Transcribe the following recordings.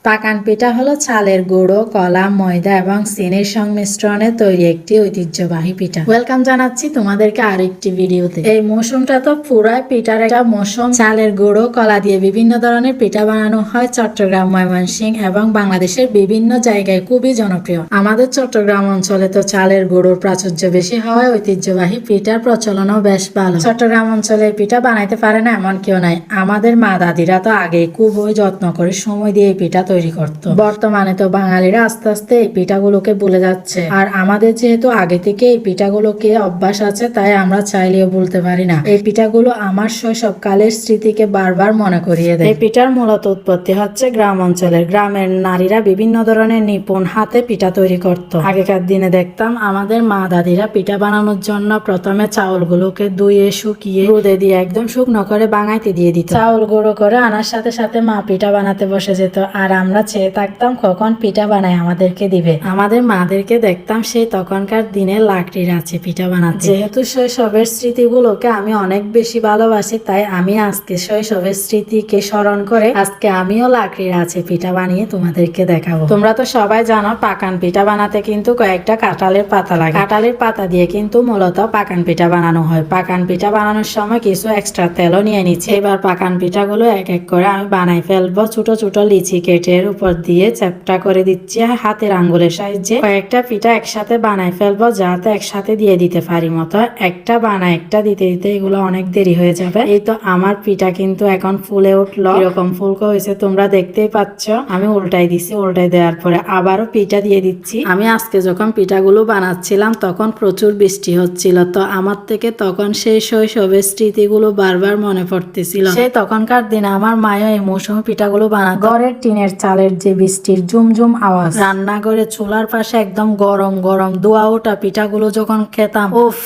পাকান পিঠা হলো চালের গুঁড়ো, কলা, ময়দা এবং চিনির সংমিশ্রণে তৈরি একটি ঐতিহ্যবাহী পিঠা। ওয়েলকাম জানাচ্ছি তোমাদেরকে আরেকটি ভিডিওতে। এই মৌসুমটা তো পুরাই পিঠার একটা মৌসুম। চালের গুঁড়ো, কলা দিয়ে বিভিন্ন ধরনের পিঠা বানানো হয় চট্টগ্রাম, ময়মনসিংহ এবং বাংলাদেশের বিভিন্ন জায়গায় খুবই জনপ্রিয়। আমাদের চট্টগ্রাম অঞ্চলে তো চালের গুঁড়োর প্রাচুর্য বেশি হওয়ায় ঐতিহ্যবাহী পিঠার প্রচলনও বেশ ভালো। চট্টগ্রাম অঞ্চলে পিঠা বানাইতে পারে না এমন কেউ নাই। আমাদের মা দাদিরা তো আগে খুবই যত্ন করে সময় দিয়ে পিঠা তৈরি করতো। বর্তমানে তো বাঙালিরা আস্তে আস্তে এই পিঠাগুলোকে ভুলে যাচ্ছে। আর আমাদের যেহেতু আগে থেকে এই পিঠাগুলোকে অভ্যাস আছে, তাই আমরা চাইলেও ভুলতে পারি না। এই পিঠাগুলো আমার শৈশবকালের স্মৃতিকে বারবার মনে করিয়ে দেয়। এই পিঠার মূলত উৎপত্তি হচ্ছে গ্রাম অঞ্চলের। গ্রামের নারীরা বিভিন্ন ধরনের নিপুণ হাতে পিঠা তৈরি করত। আগেকার দিনে দেখতাম আমাদের মা দাদিরা পিঠা বানানোর জন্য প্রথমে চাউলগুলোকে ধুয়ে শুকিয়ে রোদে দিয়ে একদম শুকনো করে বাঙাইতে দিয়ে দিত। চাউল গুঁড়ো করে আনার সাথে সাথে মা পিঠা বানাতে বসে যেত, আর আমরা চেয়ে থাকতাম কখন পিঠা বানায় আমাদেরকে দিবে। আমাদের মাদেরকে দেখতাম সেই তখনকার দিনে লাকড়ির আছে পিঠা বানাতে। যেহেতু শৈশবের স্মৃতিগুলোকে আমি অনেক বেশি ভালোবাসি, তাই আমি আজকে শৈশবের স্মৃতিকে স্মরণ করে আজকে আমিও লাকড়ির আছে পিঠা বানিয়ে তোমাদেরকে দেখাবো। তোমরা তো সবাই জানো পাকান পিঠা বানাতে কিন্তু কয়েকটা কাঁঠালের পাতা লাগে। কাঁঠালের পাতা দিয়ে কিন্তু মূলত পাকান পিঠা বানানো হয়। পাকান পিঠা বানানোর সময় কিছু এক্সট্রা তেলও নিয়ে নিচ্ছে। এবার পাকান পিঠাগুলো এক এক করে আমি বানাই ফেলবো। ছোট ছোট লিচি কেটে এর উপর দিয়ে চ্যাপটা করে দিচ্ছি হাতের আঙ্গুলের সাহায্যে। কয়েকটা পিঠা একসাথে বানাই ফেলবো যাতে একসাথে দিয়ে দিতে পারি মতো। একটা বানাই একটা দিতে দিতে এগুলো অনেক দেরি হয়ে যাবে। এই তো আমার পিঠা কিন্তু এখন ফুলে উঠলো। এরকম ফুলকো হয়েছে তোমরা দেখতেই পাচ্ছ। আমি উল্টাই দিছি, উল্টাই দেওয়ার পরে আবারও পিঠা দিয়ে দিচ্ছি। আমি আজকে যখন পিঠাগুলো বানাচ্ছিলাম তখন প্রচুর বৃষ্টি হচ্ছিল, তো আমার থেকে তখন সেই শৈশবের স্মৃতিগুলো বারবার মনে পড়তেছিল। সেই তখনকার দিনে আমার মায়ের এই মৌসুমী পিঠাগুলো বানাতো। ঘরের টিনের চালের যে বৃষ্টির ঝুমঝুম আওয়াজ, রান্নাঘরে চুলার পাশে একদম গরম গরম ধোয়া ওঠা পিঠাগুলো যখন খেতাম, উফ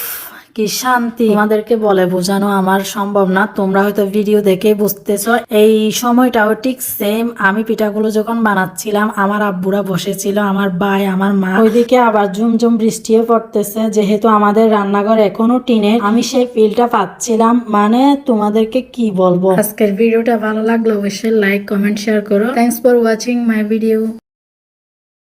কি শান্তি! তোমাদেরকে বলে বোঝানো আমার সম্ভব না। তোমরা হয়তো ভিডিও দেখে বুঝতেছো। এই সময়টাও ঠিক সেম। আমি পিঠাগুলো যখন বানাচ্ছিলাম আমার আব্বুরা বসেছিল, আমার ভাই, আমার মা। ওইদিকে আবার ঝুমঝুম বৃষ্টিও পড়তেছে। যেহেতু আমাদের রান্নাঘর এখনো টিনের, আমি সেই ফিলটা পাচ্ছিলাম। মানে তোমাদেরকে কি বলবো। আজকের ভিডিওটা ভালো লাগলো অবশ্যই লাইক, কমেন্ট, শেয়ার করো। Thanks for watching my video.